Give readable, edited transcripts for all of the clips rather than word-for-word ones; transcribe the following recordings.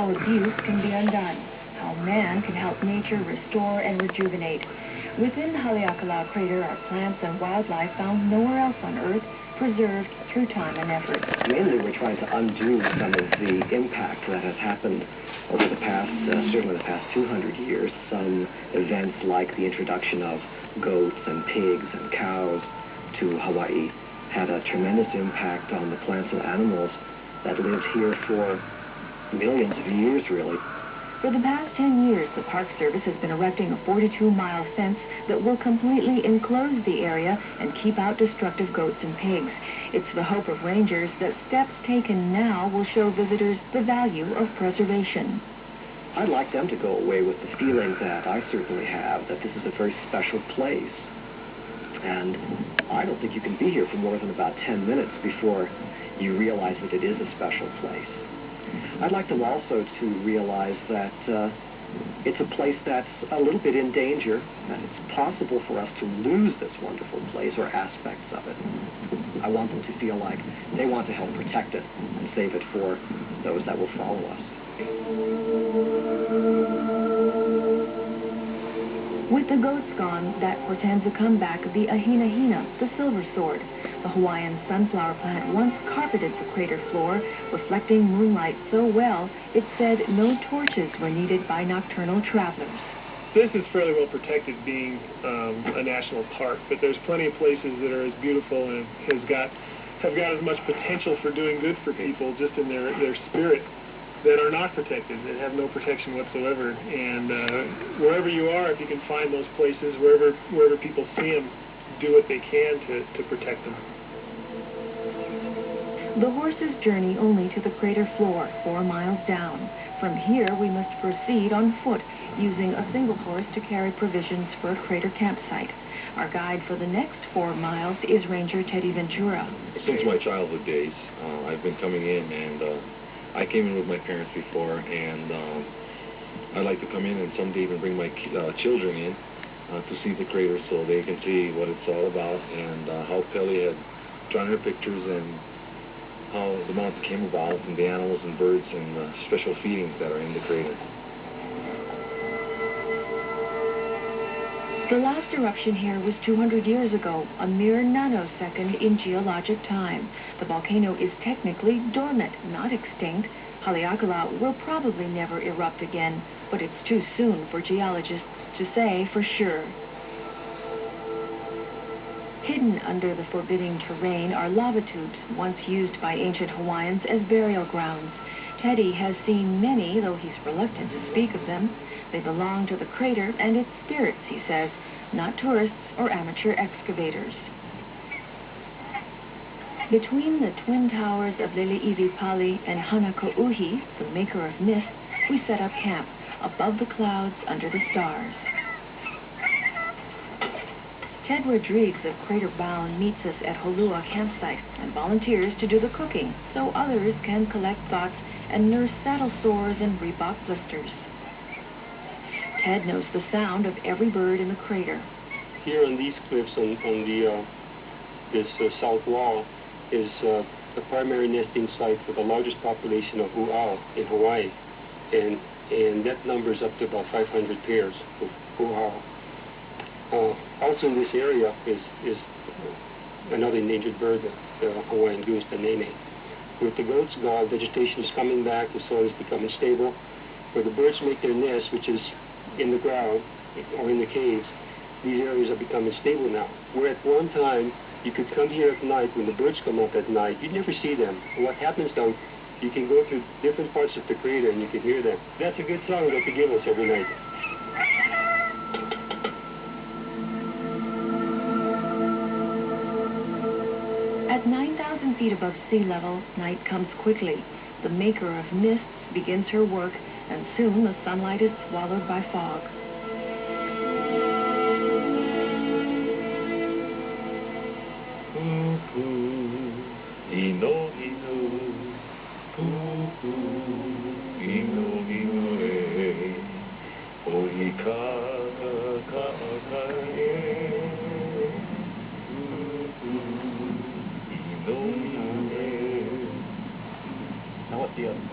how abuse can be undone, how man can help nature restore and rejuvenate. Within the Haleakala crater are plants and wildlife found nowhere else on Earth, preserved through time and effort. Mainly we're trying to undo some of the impact that has happened over the past, certainly the past 200 years. Some events like the introduction of goats and pigs and cows to Hawaii had a tremendous impact on the plants and animals that lived here for millions of years, really. For the past 10 years, the Park Service has been erecting a 42-mile fence that will completely enclose the area and keep out destructive goats and pigs. It's the hope of rangers that steps taken now will show visitors the value of preservation. I'd like them to go away with the feeling that I certainly have, that this is a very special place. And I don't think you can be here for more than about 10 minutes before you realize that it is a special place. I'd like them also to realize that it's a place that's a little bit in danger, and it's possible for us to lose this wonderful place or aspects of it. I want them to feel like they want to help protect it and save it for those that will follow us. With the goats gone, that portends a comeback of the ahina-hina, the silver sword. The Hawaiian sunflower plant once carpeted the crater floor, reflecting moonlight so well, it said no torches were needed by nocturnal travelers. This is fairly well protected, being a national park, but there's plenty of places that are as beautiful and have got as much potential for doing good for people just in their spirit, that are not protected, that have no protection whatsoever. And wherever you are, if you can find those places, wherever people see them, do what they can to protect them. The horses journey only to the crater floor, 4 miles down. From here, we must proceed on foot, using a single horse to carry provisions for a crater campsite. Our guide for the next 4 miles is Ranger Teddy Ventura. Since my childhood days, I've been coming in, and I came in with my parents before, and I'd like to come in and someday even bring my children in to see the crater so they can see what it's all about, and how Pelly had drawn her pictures and how the mountain came about, and the animals and birds and special feedings that are in the crater. The last eruption here was 200 years ago, a mere nanosecond in geologic time. The volcano is technically dormant, not extinct. Haleakala will probably never erupt again, but it's too soon for geologists to say for sure. Hidden under the forbidding terrain are lava tubes, once used by ancient Hawaiians as burial grounds. Teddy has seen many, though he's reluctant to speak of them. They belong to the crater and its spirits, he says, not tourists or amateur excavators. Between the twin towers of Lele'ivipali and Hanakauhi, the maker of mist, we set up camp, above the clouds, under the stars. Ted Rodriguez of Crater Bound meets us at Holua campsite and volunteers to do the cooking so others can collect thoughts and nurse saddle sores and Reebok blisters. Ted knows the sound of every bird in the crater. Here on these cliffs on this south wall is the primary nesting site for the largest population of hu'ao in Hawaii, and that numbers up to about 500 pairs of hu'ao. Also in this area is another endangered bird, the Hawaiian goose, the nene. With the goats gone, vegetation is coming back, the soil is becoming stable. Where the birds make their nest, which is in the ground or in the caves, these areas are becoming stable now. Where at one time, you could come here at night, when the birds come up at night, you'd never see them. And what happens though, you can go through different parts of the crater and you can hear them. That's a good song that they give us every night. At 9,000 feet above sea level, night comes quickly. The maker of mists begins her work, and soon the sunlight is swallowed by fog. Now what's the other one?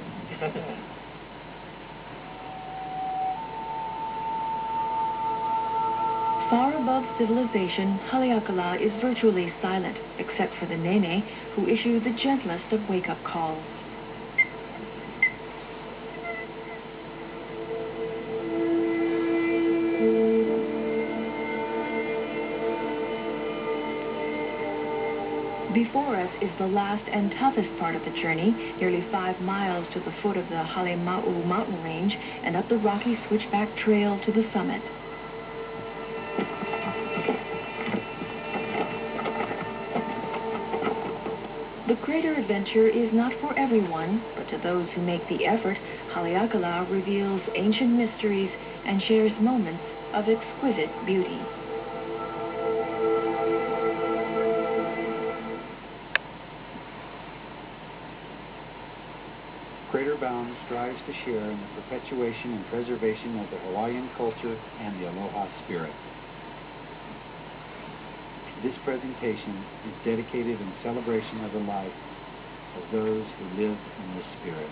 Far above civilization, Haleakala is virtually silent, except for the Nene, who issue the gentlest of wake-up calls. Before us is the last and toughest part of the journey, nearly 5 miles to the foot of the Halema'u mountain range and up the rocky switchback trail to the summit. The greater adventure is not for everyone, but to those who make the effort, Haleakala reveals ancient mysteries and shares moments of exquisite beauty. Crater Bound strives to share in the perpetuation and preservation of the Hawaiian culture and the aloha spirit. This presentation is dedicated in celebration of the life of those who live in this spirit.